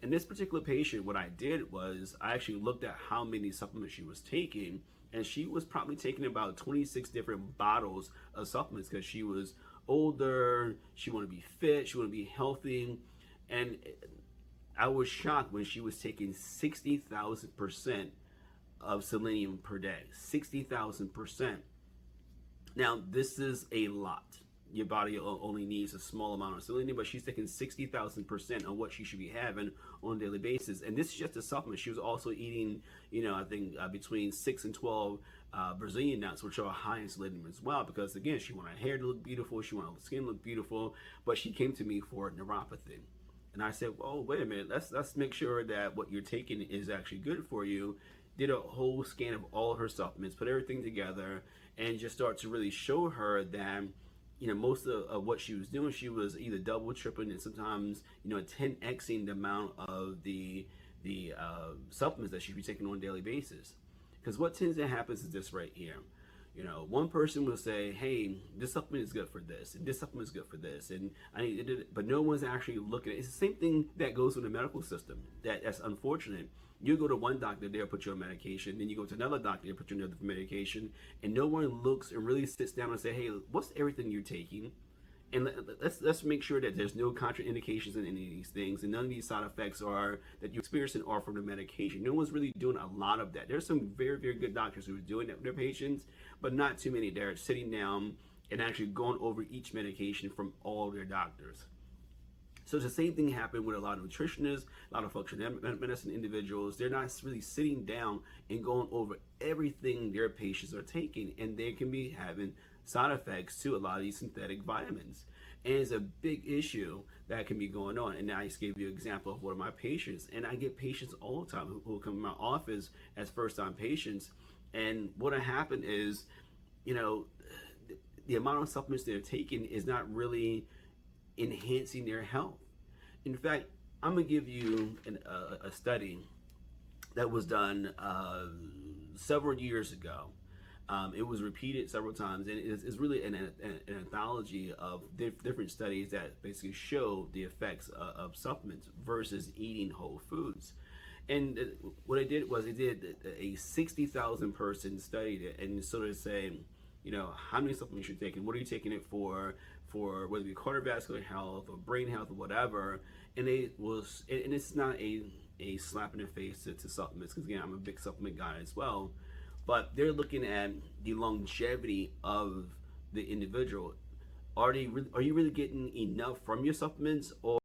And this particular patient, what I did was I actually looked at how many supplements she was taking, and she was probably taking about 26 different bottles of supplements because she was older, she wanted to be fit, she wanted to be healthy, and I was shocked when she was taking 60,000% of selenium per day. 60,000%. Now, this is a lot. Your body only needs a small amount of selenium, but she's taking 60,000% on what she should be having on a daily basis. And this is just a supplement. She was also eating, I think between 6 and 12 Brazilian nuts, which are high in selenium as well, because again, she wanted her hair to look beautiful, she wanted her skin to look beautiful, but she came to me for neuropathy. And I said, "Oh, wait a minute. Let's make sure that what you're taking is actually good for you." Did a whole scan of all her supplements, put everything together, and just start to really show her that most of what she was doing, she was either double, tripling, and sometimes 10xing the amount of the supplements that she'd be taking on a daily basis. Because what tends to happen is this right here. One person will say, "Hey, this supplement is good for this, and this supplement is good for this," and I need it, but no one's actually looking at it. It's the same thing that goes with the medical system. That's unfortunate. You go to one doctor, they'll put you on medication, then you go to another doctor, they'll put you on another medication, and no one looks and really sits down and say, "Hey, what's everything you're taking?" And let's make sure that there's no contraindications in any of these things, and none of these side effects are that you're experiencing are from the medication. No one's really doing a lot of that. There's some very, very good doctors who are doing that with their patients, but not too many. They're sitting down and actually going over each medication from all their doctors. So the same thing happened with a lot of nutritionists, a lot of functional medicine individuals. They're not really sitting down and going over everything their patients are taking, and they can be having side effects to a lot of these synthetic vitamins. And it's a big issue that can be going on. And I just gave you an example of one of my patients, and I get patients all the time who come to my office as first-time patients, and what happened is, the amount of supplements they're taking is not really enhancing their health. In fact, I'm gonna give you a study that was done several years ago. It was repeated several times, and it's really an anthology of different studies that basically show the effects of supplements versus eating whole foods. And what I did was I did a 60,000 person study and sort of saying, how many supplements you're taking, what are you taking it for whether it be cardiovascular health or brain health or whatever. And it's not a slap in the face to supplements, because again, I'm a big supplement guy as well. But they're looking at the longevity of the individual. Are you really getting enough from your supplements, or